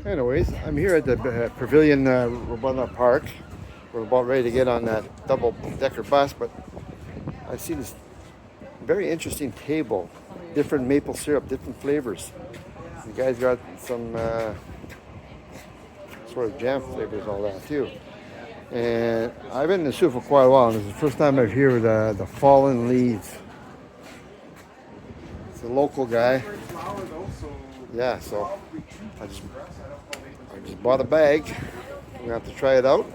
Anyways, I'm here at the Pavilion Robina Park. We're about ready to get on that double-decker bus, but I see this very interesting table. Different maple syrup, different flavors. You guys got some sort of jam flavors, all that too. And I've been in the zoo for quite a while, and this is the first time I've heard the fallen leaves. It's a local guy. Yeah, so I just bought a bag. We're gonna have to try it out.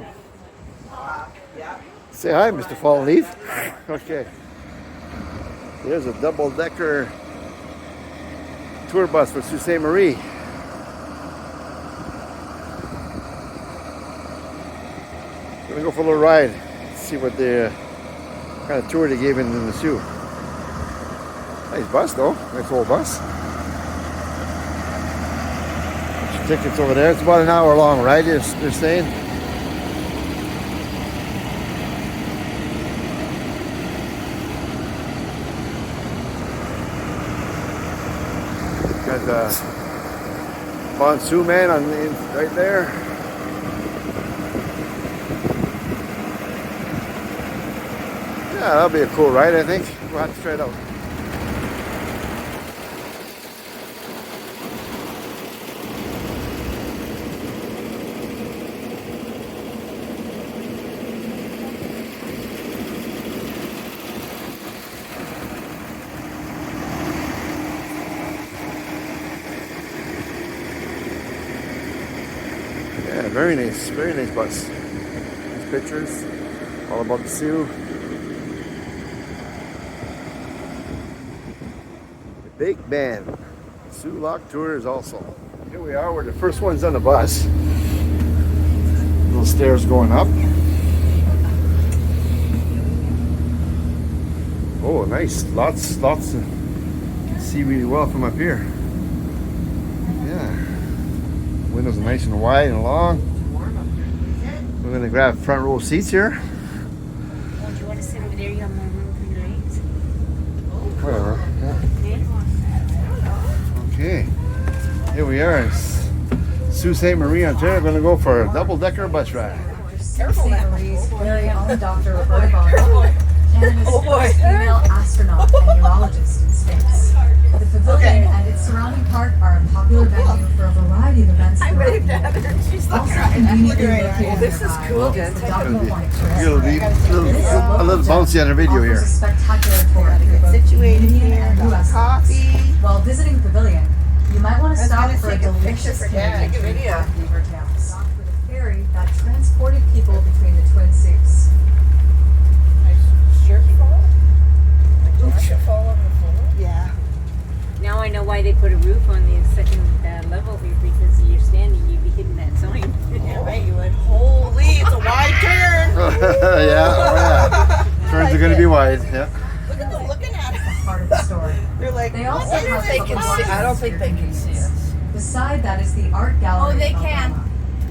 Say hi, Mr. Fallen Leaf. Okay. There's a double-decker tour bus for Sault Ste. Marie. We're gonna go for a little ride. See what kind of tour they gave in the Sioux. Nice bus though. Nice old bus. Tickets over there. It's about an hour long ride, they're saying. Got the Bon Sioux man right there. Yeah, that'll be a cool ride, I think. We'll have to try it out. Yeah, very nice bus. These pictures, all about the Sioux. The Big Band, Sioux Lock Tours also. Here we are, we're the first ones on the bus. Little stairs going up. Oh, nice, lots. You can see really well from up here. Windows are nice and wide and long. We're gonna grab front row seats here. Oh, do you want to sit over there? You have more room for your legs. Whatever. Yeah. Okay. Here we are in Sault Ste. Marie, Ontario. We're gonna go for a double-decker bus ride. Sault Ste. Marie's very own Dr. Roberta Bonner, Canada's first female astronaut and urologist in space. The pavilion and its surrounding park are a popular venue for a variety of events throughout the year. She's Also looking conveniently right located at This is nearby cool, is Jen. the Dr. Point A little bouncy on the video offers here. a spectacular tour through both situated Canadian here, and got US coffee. While visiting the pavilion, you might want to stop for a take a picture delicious for Dad. Canadian Take a treat video. at Beaver Towns. Docked with a ferry that transported people between the Twin Sioux. Shirt fall? Like shirt fall on the floor? Yeah. Now I know why they put a roof on the second level here, because you're standing, you'd be hitting that sign. Yeah, right. You went, holy, it's a wide turn. Yeah. Turns are gonna be wide. Yeah. Look at them looking at us. Part of the story. They're like, They I also wonder have if they public can see. access I don't think they can see us. Beside that is the art gallery. Oh, they of can. Alabama.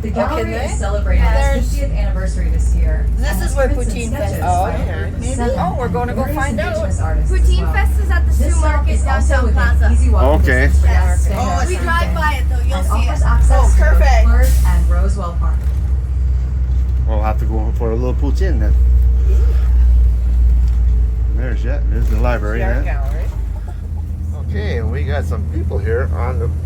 The gallery can they? is celebrating Yeah, its 50th anniversary this year. This and is has where prints and Poutine Fest- sketches oh, by okay. Maybe. 7 Oh, we're gonna go various find out. Indigenous artists as Poutine well. Fest is at the This Sioux stop Market is also downtown within Plaza. easy walking Okay. distance for Yes. guests staying Oh, at We Sun drive Inn, by it though, you'll and see offers it. access to perfect. Bird and Rosewell Park. We'll have to go for a little poutine then. There's the library. Art Yeah. gallery. Okay, and we got some people here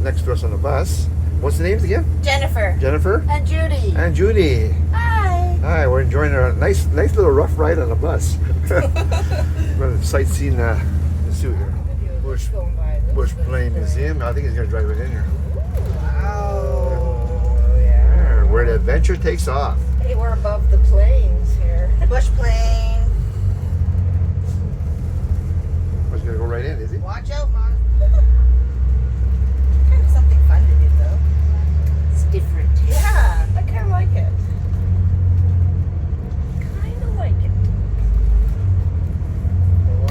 next to us on the bus. What's the names again? Jennifer. Jennifer And Judy. and Judy. Hi. Hi, we're enjoying a nice little rough ride on the bus. We're sightseeing the Sioux here. Bush Plane Museum. I think he's gonna drive it in here. Oh, yeah. There, where the adventure takes off. Hey, we're above the planes here. Bush plane. He's gonna go right in, is he? Watch out, Mom. Kind of something fun to do, though. It's different. Yeah, I kind of like it. Kind of like it.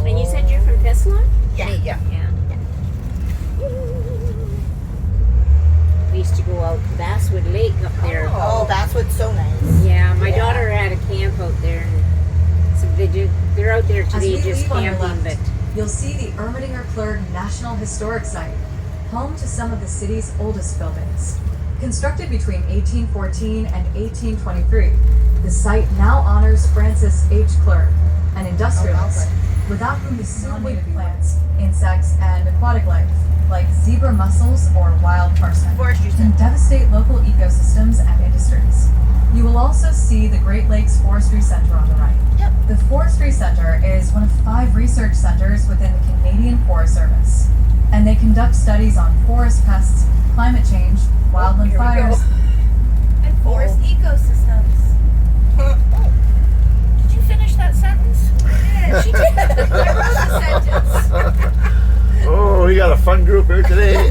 And you said you're from Peslon? Yeah. Yeah. Yeah. We used to go out to Basswood Lake up there. Oh, that's what's so nice. Yeah, my Yeah. daughter had a camp out there. And so they're out there As we today just leave on your camping, left, but you'll see the Ermitinger Clerd National Historic Site, home to some of the city's oldest buildings. Constructed between 1814 and 1823, the site now honors Francis H. Clerk, an industrialist, without whom the pollinated plants, insects, and aquatic life, like zebra mussels or wild parsnip, can devastate local ecosystems and industries. You will also see the Great Lakes Forestry Center on the right. Yep. The Forestry Center is one of 5 research centers within the Canadian Forest Service, and they conduct studies on forest pests, climate change, wildland Here we go. fires, And forest ecosystems. Did you finish that sentence? Yeah, she did. I wrote the sentence. Oh, we got a fun group here today.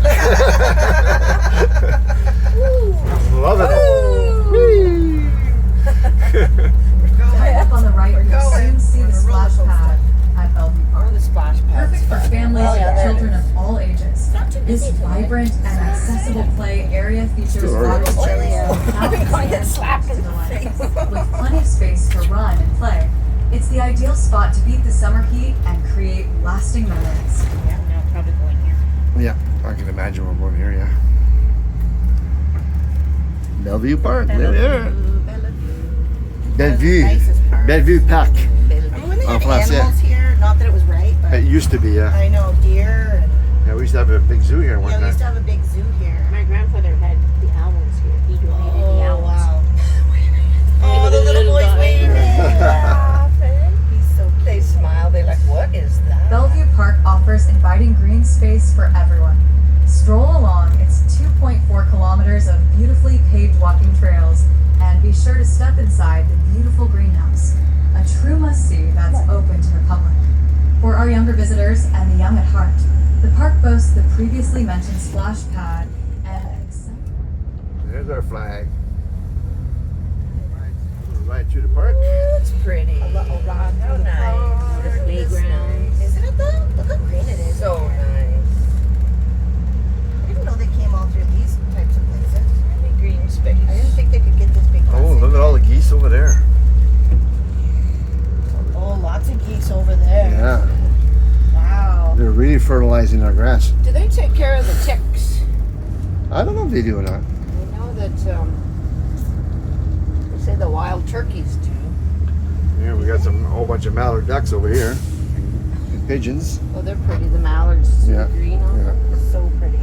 Love it. Whee! Right up on the right, you'll going. soon see We're the on a roller splash pad coaster. at Bellevue Oh, Park. the splash pad. Perfect for families Oh, yeah, with there it children is. of all ages. Not too This busy today. vibrant and accessible play area features Still early. water Oh, trails, yeah. fountains, Gonna get and slapped in the delights. face. With plenty of space for run and play, it's the ideal spot to beat the summer heat and create lasting memories. Yeah, no, probably going here. Yeah, I can imagine we're going here, yeah. Bellevue Park, there we are. Bellevue. Nicest part. Bellevue Park. I mean, when they En had français. animals here, not that it was right, but It used to be, yeah. I know deer and Yeah, we used to have a big zoo here one yeah, we used to time. have a big zoo here. My grandfather had the owls here. He donated the owls. wow. Oh, the little boy's waving. He's so cute. They smile. They're like, "What is that?" Bellevue Park offers inviting green space for everyone. Stroll along its 2.4 kilometers of beautifully paved walking trails and be sure to step inside the beautiful greenhouse, a true must-see that's open to the public. For our younger visitors and the young at heart, the park boasts the previously mentioned splash pad and an exciting There's our flag. Right through the park. It's pretty. How nice. The playground. Isn't it though? Look how green it is. So nice. I didn't know they came all through these types of places. Really green space. I didn't think they could get this big. Oh, look at all the geese over there. Oh, lots of geese over there. Yeah, Wow. they're really fertilizing our grass. Do they take care of the ticks? I don't know if they do or not. I know that they say the wild turkeys do. Yeah, we got a whole bunch of mallard ducks over here. And pigeons. Oh, they're pretty. The mallards, see Yeah, the green on them? yeah. So pretty.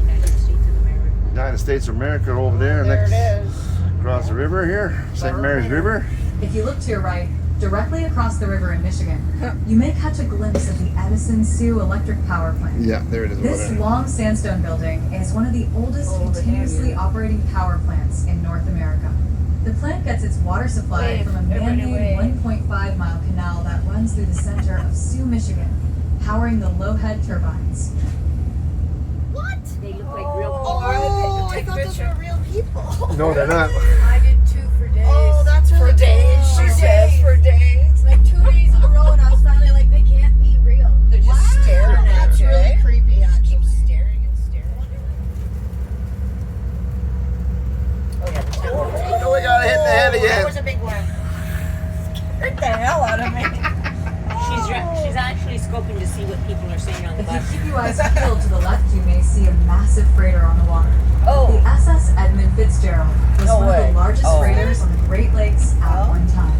United States of America. United States of America over there. There next, it is. across the river here. St. Mary's River. If you look to your right, directly across the river in Michigan, you may catch a glimpse of the Edison Sioux Electric Power Plant. Yeah, there it is over This there. long sandstone building is one of the oldest continuously operating power plants in North America. The plant gets its water supply Wave, from a everybody man-made wave. 1.5-mile canal that runs through the center of Sioux, Michigan, powering the low-head turbines. They look like real Oh, I thought those were real people. No, they're not. I did too for days. Oh, that's really for days. cool. She says for days. Like 2 days in a row, and I was finally like, they can't be real. They're just staring at That's you. really creepy, Keep actually. staring and staring. Oh, yeah. Oh, we got hit in the head That again. was a big one. Scared the hell out of me. She's actually scoping to see what people are saying on the If you bus. keep your eyes peeled to the left, you may see a massive freighter on the water. The Oh, SS Edmund Fitzgerald was No one of way. the largest Oh. freighters on the Great Lakes at Oh. one time.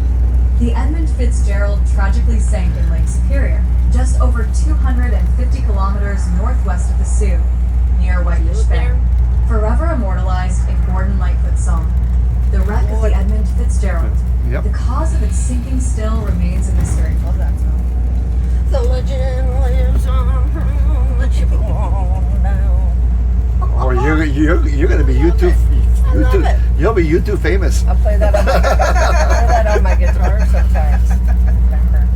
The Edmund Fitzgerald tragically sank in Lake Superior, just over 250 kilometers northwest of the Sioux, near Whitefish Bay. Forever immortalized in Gordon Lightfoot's song. The wreck of the Edmund Fitzgerald. Yep. The cause of its sinking still remains a mystery. love that song. The legend lives on. Let you go on now. Oh, you're going to be YouTube. love it. You'll be YouTube famous. I'll play that on my guitar sometimes. Remember.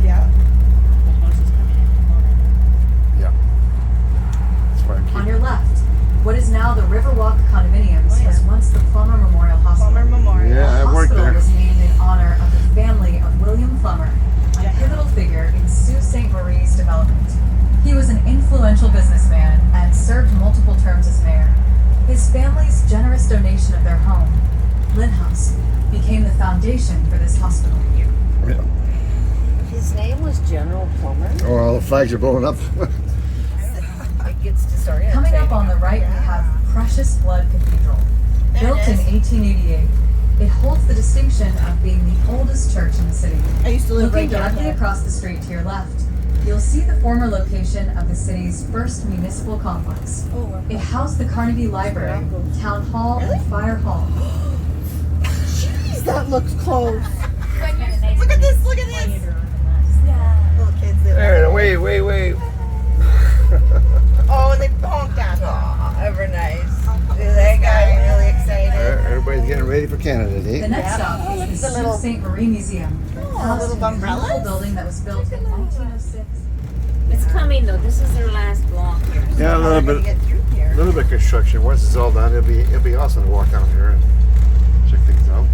Yeah. The house is coming in the corner. Yeah. That's why I On keep. your left, what is now the Riverwalk Condominiums Oh, yeah. was once the Plummer Memorial Hospital. Palmer Memorial. Yeah, I The worked hospital there. was named in honor of the family of William Plummer, a pivotal figure in Sault Ste. Marie's development. He was an influential businessman and served multiple terms as mayor. His family's generous donation of their home, Lynn House, became the foundation for this hospital. Yeah. His name was General Plummer. Oh, all the flags are blowing up. Precious Blood Cathedral. Built in 1888, it holds the distinction of being the oldest church in the city. I used to live Looking right down directly there. across the street to your left, you'll see the former location of the city's first municipal complex. Oh, It housed the Carnegie Library, Town Hall, and Fire Hall. jeez, that looks close. Kinda nice Look when at this, you look at pointed this. her on the bus. Yeah. Little kids, they There, wait. Oh, and they honked at her. Aw, ever nice. They got really excited. Everybody's getting ready for Canada The Day. next Yeah. stop Oh, look is at the the little- Sault Ste. Marie Museum. Oh, Housed little in a beautiful umbrellas. building that was built in 1906. It's coming though. This is their last block here. Yeah, a How little they're bit. gonna get through here. A little bit of construction. Once it's all done, it'll be awesome to walk down here and check things out.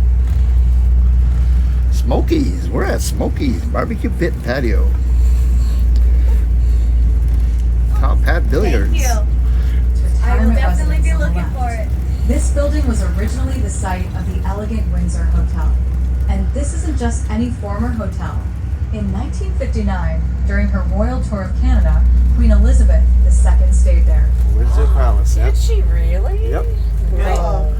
Smokies. We're at Smokies Barbecue Pit and Patio. Top Hat Billiards. Thank you. I will Retirement definitely residence be on the looking left. for it. This building was originally the site of the Elegant Windsor Hotel. And this isn't just any former hotel. In 1959, during her royal tour of Canada, Queen Elizabeth II stayed there. Windsor Palace. Yep. Did she really? Yep.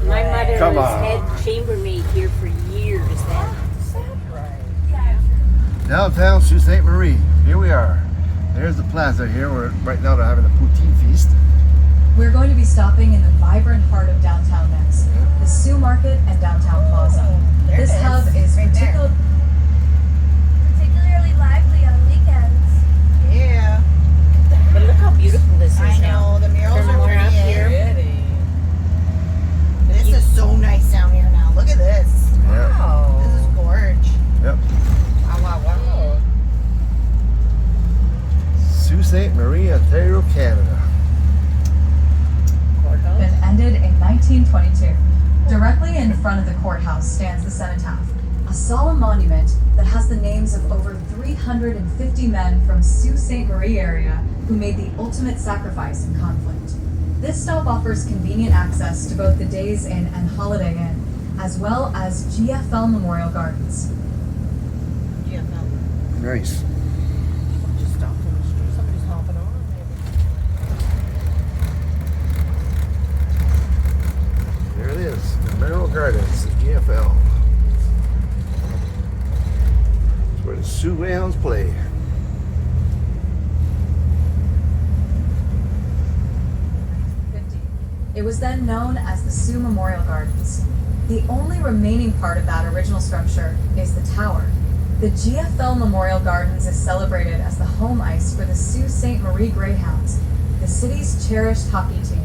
My mother Come was on. head chambermaid here for years then. Yeah. Downtown Sault Ste. Marie. Here we are. There's the plaza here. We're right now they're having a poutine feast. We're going to be stopping in the vibrant heart of downtown next, the Sioux Market and Downtown Plaza. There This it is. hub is Right there. Particularly lively on weekends. Yeah. But look how beautiful this is I now. know, the murals From are where pretty. up here. Pretty. This is so nice down here now. Look at this. Yeah. This Wow. is gorge. Yep. Wow. Sault Ste. Marie, Ontario, Canada. Courthouse. been ended in 1922. Directly in front of the courthouse stands the cenotaph, a solemn monument that has the names of over 350 men from Sault Ste. Marie area who made the ultimate sacrifice in conflict. This stop offers convenient access to both the Days Inn and Holiday Inn, as well as GFL Memorial Gardens. Yeah, no. Nice. Just stopped in the street. Somebody's hopping on. Maybe. There it is. The Merrill Gardens, the GFL. It's where the Sioux Hounds play. It was then known as the Sioux Memorial Gardens. The only remaining part of that original structure is the tower. The GFL Memorial Gardens is celebrated as the home ice for the Sault Ste. Marie Greyhounds, the city's cherished hockey team.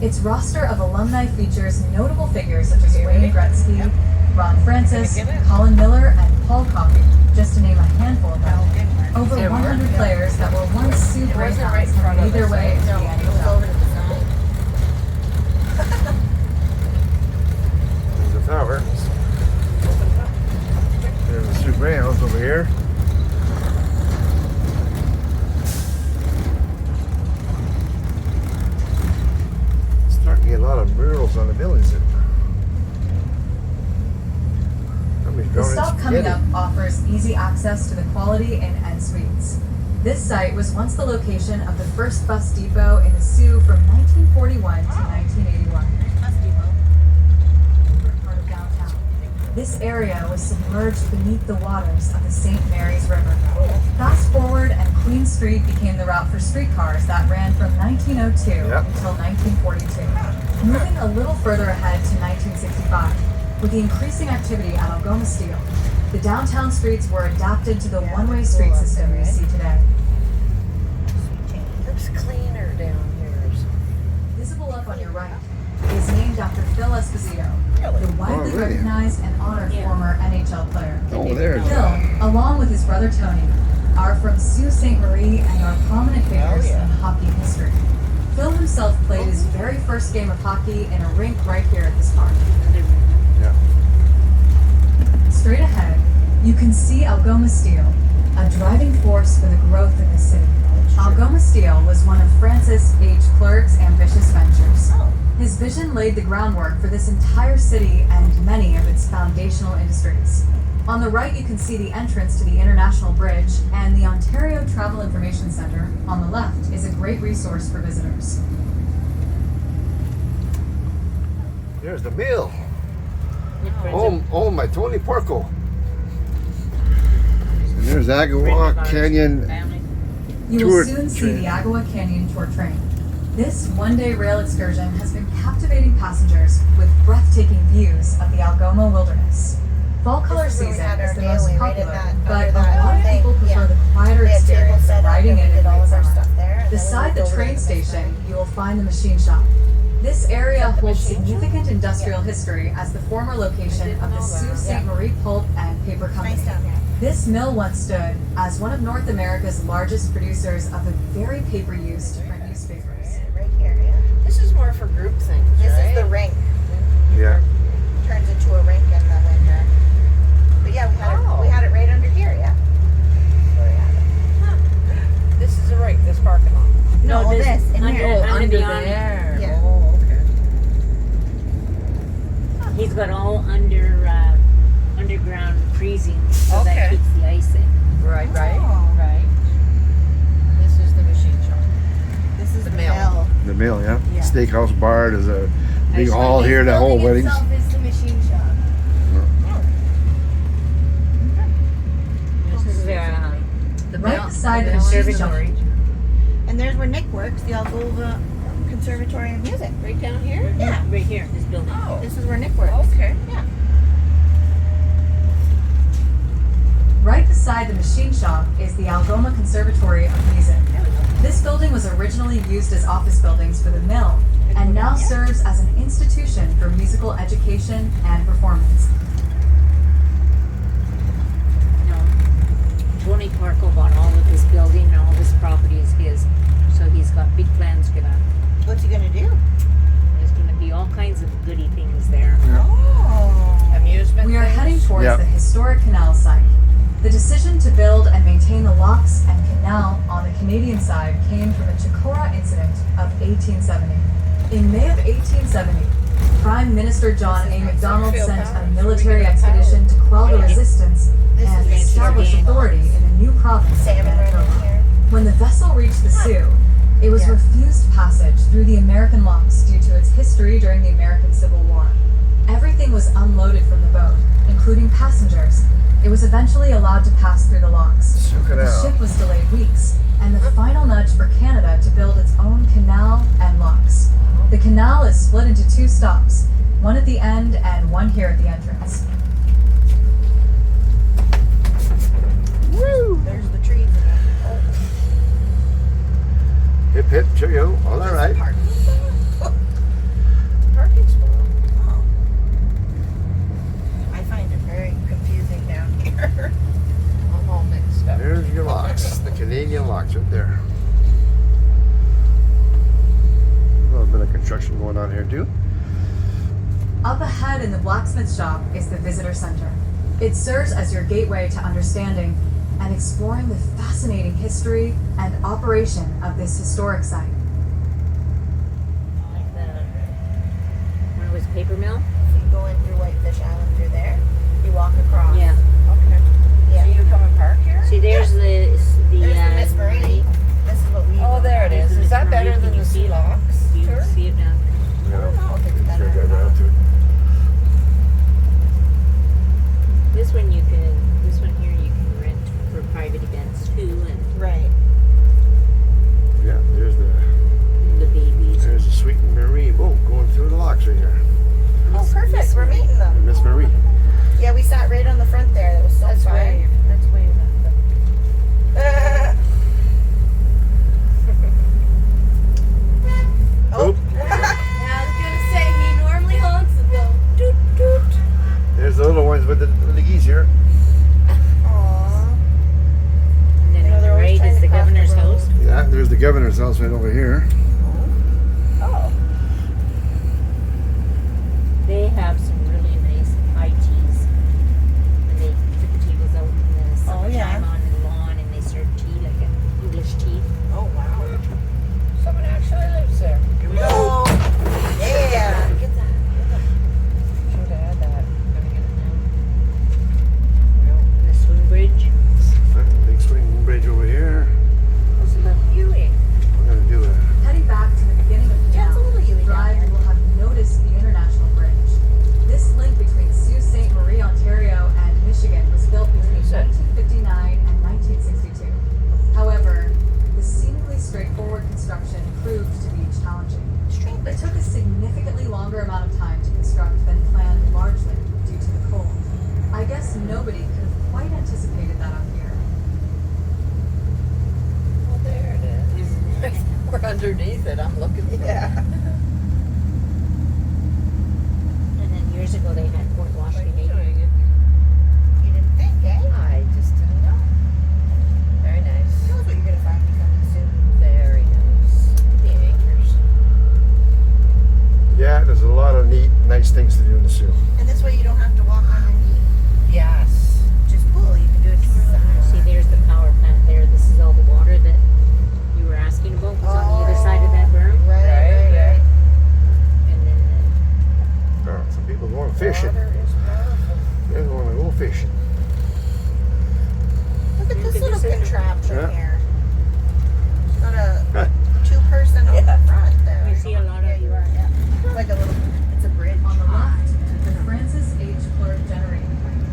Its roster of alumni features notable figures such as Wayne Gretzky, Ron Francis, Colin Miller, and Paul Coffey, just to name a handful of them. Over 100 players that were once Sioux Greyhounds have made their way into the NHL. There's the tower. There's the Sioux Greyhounds over here. Starting to get a lot of murals on the buildings. The stop coming up offers easy access to the Quality Inn and Suites. This site was once the location of the first bus depot in the Sioux from 1941 to 1981. Part of downtown. This area was submerged beneath the waters of the St. Mary's River. Fast forward and Queen Street became the route for streetcars that ran from 1902 Yep. until 1942. Moving a little further ahead to 1965, with the increasing activity at Algoma Steel, the downtown streets were adapted to the one-way street system we see today. Looks cleaner down here. Visible up on your right is named after Phil Esposito, the widely really? recognized and honored Yeah. former NHL player. Oh, there's Phil, along with his brother Tony, are from Sault Ste. Marie and are prominent figures in hockey history. Phil himself played his very first game of hockey in a rink right here at this park. Yeah. Straight ahead, you can see Algoma Steel, a driving force for the growth of the city. Algoma Steel was one of Francis H. Clerk's ambitious ventures. His vision laid the groundwork for this entire city and many of its foundational industries. On the right, you can see the entrance to the International Bridge, and the Ontario Travel Information Centre, on the left, is a great resource for visitors. There's the mill. Owned by Tony Porco. And there's Agua Canyon. You will Tour soon see train. the Agua Canyon tour train. This one-day rail excursion has been captivating passengers with breathtaking views of the Algoma wilderness. Fall color This is where we season had is our the most daily, right in popular, that- but under a that lot of thing, people prefer yeah. the quieter We had tables experience set of up riding and in we did all late of our summer. stuff there. and then we Beside moved the over to train this station, room. you will find the machine shop. This area the holds machine shop? significant industrial history as the former location of the Sault Ste. Marie pulp and paper company. Nice down there. This mill once stood as one of North America's largest producers of the very paper used to print newspapers. Right here, yeah. This is more for group things, This right? is the rink. Yeah. Turns into a rink in the winter. But yeah, we had it right under here, yeah. Where we had it. This is right, this parking lot. No, this- this in under- here. under the awning. there. Yeah. Oh, okay. He's got all underground freezing, so Okay. that keeps the ice in. Right. Oh. This is the machine shop. This is The the mill. mill. The mill, yeah. Yeah. Steakhouse bar. There's a big Actually, hall here to hold weddings. Itself is the machine shop. This is The Right mill- beside the mill machine shop. conservatory. And there's where Nick works, the Algova Conservatory of Music. Right down here? Yeah. right here, this building. Oh, This is where Nick works. okay. Yeah. Right beside the machine shop is the Algoma Conservatory of Music. This building was originally used as office buildings for the mill and now serves as an institution for musical education and performance. No. Tony Parko bought all of this building and all this property is his. So he's got big plans for that. What's he gonna do? There's going to be all kinds of goody things there. Oh. Amusement We are things? heading towards Yep. the historic canal site. The decision to build and maintain the locks and canal on the Canadian side came from the Chikora incident of 1870. In May of 1870, Prime Minister John A. Macdonald sent a military expedition to quell the resistance This and is establish Nancy authority in a new province of Salmon right in Manitoba. here. When the vessel reached the Sioux, it was Yeah. refused passage through the American locks due to its history during the American Civil War. Everything was unloaded from the boat, including passengers. It was eventually allowed to pass through the locks. Check it The out. ship was delayed weeks, and the final nudge for Canada to build its own canal and locks. The canal is split into two stops, one at the end and one here at the entrance. There's the trees again. Oh. Hip hip cheerio. All right. Parking spot. I find it very confusing down here. I'm all mixed up. There's your locks. The Canadian locks right there. A little bit of construction going on here too. Up ahead in the blacksmith shop is the visitor center. It serves as your gateway to understanding and exploring the fascinating history and operation of this historic site. Like the, when it was paper mill? So you go in through Whitefish Island through there. You walk across. Yeah. Okay. Yeah. So you come and park here? See, there's There's the Miss Marie. This is what we. Oh, there it is. There's Is that Miss Marie. better Can than you the see it? locks? You Sure. see it now? I don't know if it's better. Get right to it. This one here you can rent for private events too, and Right. Yeah, there's the babies. the Sweet Marie boat going through the locks right here. Oh, perfect. We're meeting them. Miss Marie. Yeah, we sat right on the front there. That was so That's fun. way. That's way back. Oh, Yeah, I was gonna say he normally honks it though. Doot doot. there's the little ones with the geese here. Aww. And then You know, on the they're always right trying is to the craft the governor's road. house. Yeah, there's the governor's house right over here. Oh. They have some really nice high teas. And they put the tables out in the summertime yeah. on the lawn and they serve tea like an English tea. Oh, wow. Someone actually lives there. Here we go. Oh. Yeah. Get that. Should have had that. Gonna get it And the swing bridge. Big swing bridge over here. This is a viewing. We're gonna do a Heading back to the beginning of the Yeah, it's a canal little Huey down drive, there. you will have noticed the international bridge. construction proved to be challenging. It took a significantly longer amount of time to construct than planned, largely due to the cold. I guess nobody could have quite anticipated that up here. Well, there it is. We're underneath it. I'm looking for Yeah. And then years ago they had Fort Wash it. Canadian. You didn't think, eh? I just didn't know. Very nice. Who knows what you're gonna find coming soon? Very nice. The acres. Yeah, there's a lot of neat, nice things to do in the Sioux. And this way you don't have to walk underneath. Yes. Which is cool. You can do it See, there's the power plant there. This is all the water that you were asking about. Was on the other side of that berm. Right. And then Oh, some people going fishing. Water is powerful. They want to go fishing. Look at this Look at little this contraption Yeah. here. It's got a two-person on the front there. you see a lot Yeah, of you are. Yeah. Like a little. It's a bridge. On the left, the Francis H. Clerk generating plant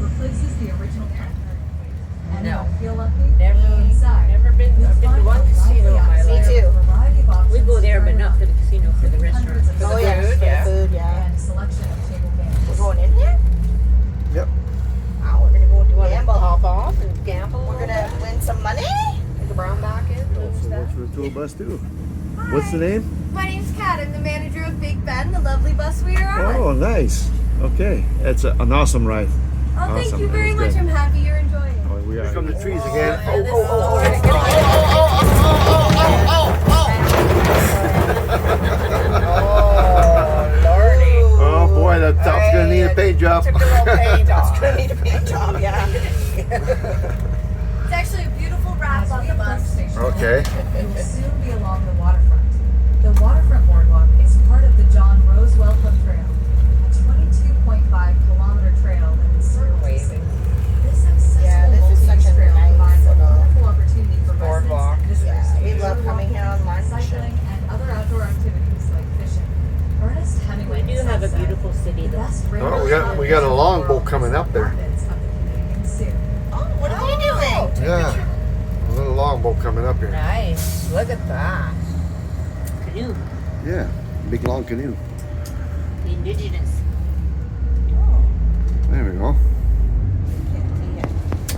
replaces the original plant. And No. if you feel lucky, Never- inside. never been- you'll I've been to find one a casino in my lively life. Me too. variety of options we go there, for but not for the casino, for the restaurant. hundreds of Oh the yeah, food, for yeah. the food, yeah. and selection of table games. We're going in here. Yep. Wow, we're gonna go You want to gamble. hop off and gamble? a We're little gonna bit? win some money. Take a brown back in. So what's the tour bus do? What's the name? My name's Kat. I'm the manager of Big Ben, the lovely bus we are on. Oh, nice. Okay, it's an awesome ride. Oh, thank awesome. you That very was much. good. I'm happy you're enjoying it. Oh, we are. Here come the trees again. Oh, Lordy. Oh boy, that top's gonna need a paint job. Took a little paint off. Gonna need a paint job, yeah. It's actually a beautiful wrap As on we the approach bus. Station Okay. We will soon be along the waterfront. The waterfront boardwalk is part of the John Rose Wellcome Trail, a 22.5-kilometer trail that encircles the city. This accessible Yeah, this is such a trail nice provides a little wonderful opportunity for boardwalk. residents and visitors Yeah, to we love enjoy coming here on walking, lunch. cycling, and other outdoor activities like fishing. Ernest Hemingway We do have a said, beautiful city "The though. best Oh, we got a longboat coming up there. rapids of the Canadian Sioux." Oh, what are we doing? Yeah. A little longboat coming up here. Nice. Look at that. Canoe. Yeah. Big long canoe. The indigenous. There we go. Can't see it.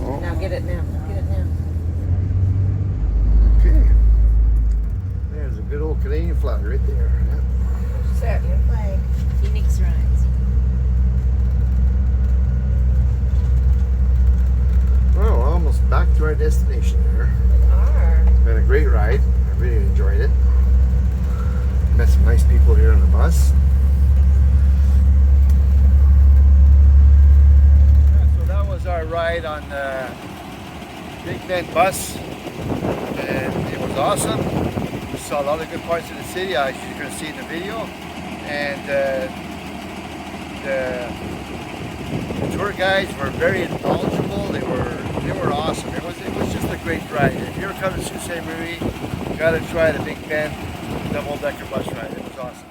Oh, Now get it now. Get it now. okay. There's a good old Canadian flag right there. Yeah. Set. Your flag. Phoenix Rise. Well, almost back to our destination there. It's been a great ride. I really enjoyed it. Met some nice people here on the bus. So that was our ride on the Big Ben bus, and it was awesome. We saw a lot of good parts of the city, as you can see in the video, and the tour guides were very knowledgeable. They were awesome. It was just a great ride. If you ever come to Sault Ste. Marie, you got to try the Big Ben double-decker bus ride. It was awesome.